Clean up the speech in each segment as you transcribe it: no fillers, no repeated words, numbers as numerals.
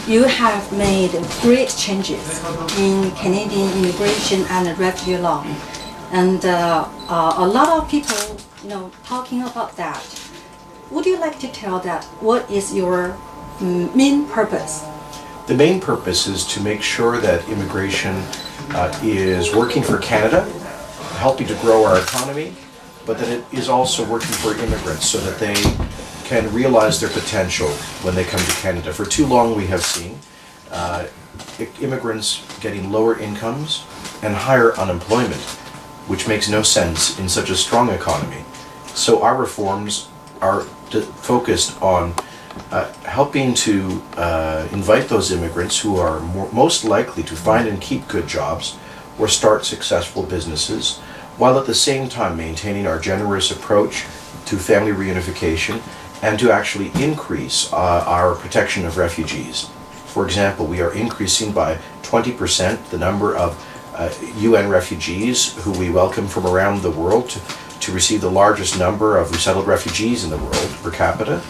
you have made great changes in Canadian immigration and refugee law, and a lot of people, talking about that. Would you like to tell that what is your main purpose? The main purpose is to make sure that immigration is working for Canada, helping to grow our economy, but that it is also working for immigrants so that they can realize their potential when they come to Canada. For too long we have seen immigrants getting lower incomes and higher unemployment, which makes no sense in such a strong economy. So our reforms are focused on helping to invite those immigrants who are most likely to find and keep good jobs or start successful businesses, while at the same time maintaining our generous approach to family reunification and to actually increase our protection of refugees. For example, we are increasing by 20% the number of UN refugees who we welcome from around the world to receive the largest number of resettled refugees in the world per capita.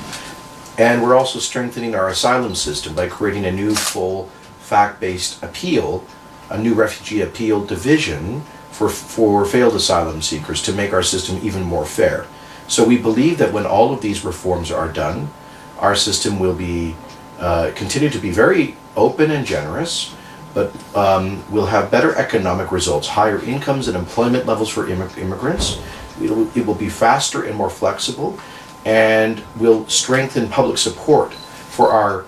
And we're also strengthening our asylum system by creating a new full fact-based appeal, a new refugee appeal division for failed asylum seekers to make our system even more fair. So we believe that when all of these reforms are done, our system will be continue to be very open and generous, but we'll have better economic results, higher incomes and employment levels for immigrants. It will be faster and more flexible, and will strengthen public support for our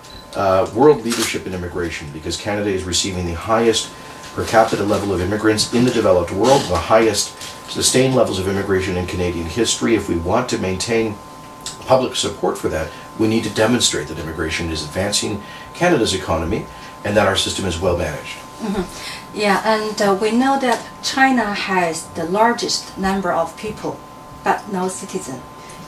world leadership in immigration, because Canada is receiving the highest per capita level of immigrants in the developed world, the highest sustained levels of immigration in Canadian history. If we want to maintain public support for that, we need to demonstrate that immigration is advancing Canada's economy and that our system is well managed. Mm-hmm. Yeah, and we know that China has the largest number of people, but no citizen.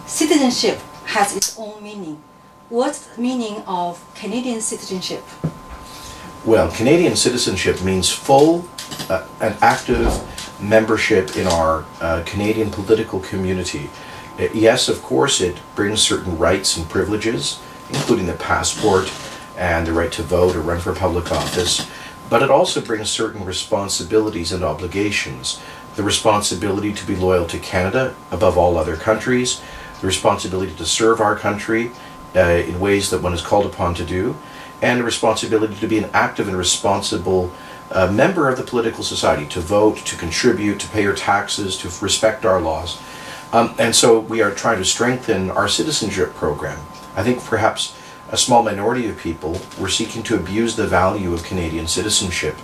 Citizenship has its own meaning. What's the meaning of Canadian citizenship? Well, Canadian citizenship means full and active membership in our Canadian political community. Yes, of course, it brings certain rights and privileges, including the passport and the right to vote or run for public office, but it also brings certain responsibilities and obligations. The responsibility to be loyal to Canada above all other countries, the responsibility to serve our country in ways that one is called upon to do, and the responsibility to be an active and responsible member of the political society, to vote, to contribute, to pay your taxes, to respect our laws. And so we are trying to strengthen our citizenship program. I think perhaps a small minority of people were seeking to abuse the value of Canadian citizenship,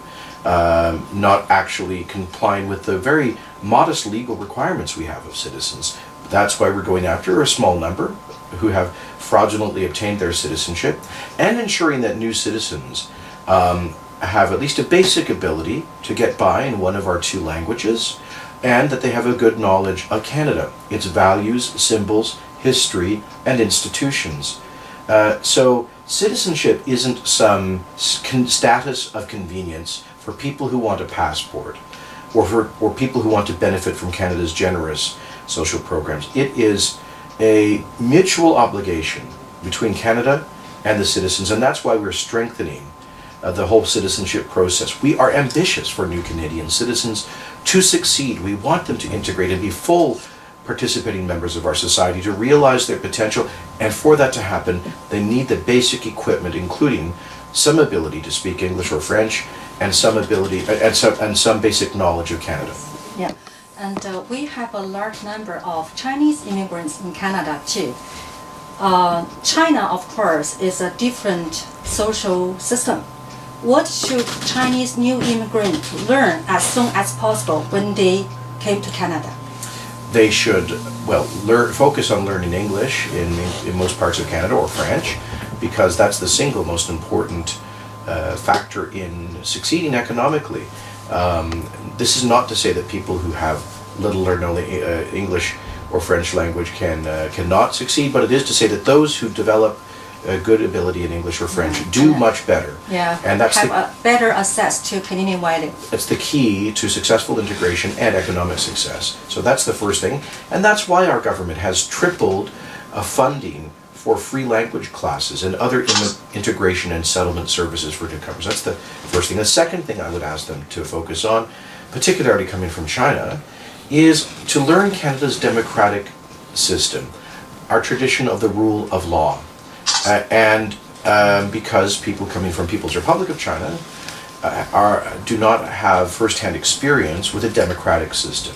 not actually complying with the very modest legal requirements we have of citizens. That's why we're going after a small number who have fraudulently obtained their citizenship, and ensuring that new citizens have at least a basic ability to get by in one of our two languages, and that they have a good knowledge of Canada, its values, symbols, history, and institutions. So citizenship isn't some status of convenience for people who want a passport, or people who want to benefit from Canada's generous social programs. It is a mutual obligation between Canada and the citizens, and that's why we're strengthening the whole citizenship process. We are ambitious for new Canadian citizens to succeed. We want them to integrate and be full participating members of our society, to realize their potential, and for that to happen, they need the basic equipment, including some ability to speak English or French, and some ability and some basic knowledge of Canada. Yeah. And we have a large number of Chinese immigrants in Canada too. China, of course, is a different social system. What should Chinese new immigrants learn as soon as possible when they came to Canada? They should, focus on learning English in most parts of Canada, or French, because that's the single most important factor in succeeding economically. This is not to say that people who have little or no English or French language cannot succeed, but it is to say that those who develop a good ability in English or French do much better. Yeah, and that's have a better access to Canadian value. That's the key to successful integration and economic success. So that's the first thing, and that's why our government has tripled funding for free language classes and other integration and settlement services for newcomers. That's the first thing. The second thing I would ask them to focus on, particularly coming from China, is to learn Canada's democratic system, our tradition of the rule of law. Because people coming from People's Republic of China do not have first-hand experience with a democratic system.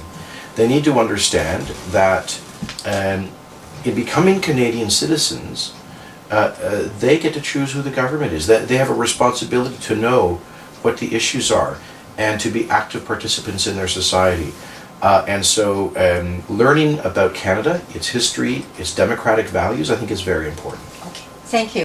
They need to understand that in becoming Canadian citizens, they get to choose who the government is. That they have a responsibility to know what the issues are and to be active participants in their society. Learning about Canada, its history, its democratic values, I think is very important. Okay, thank you.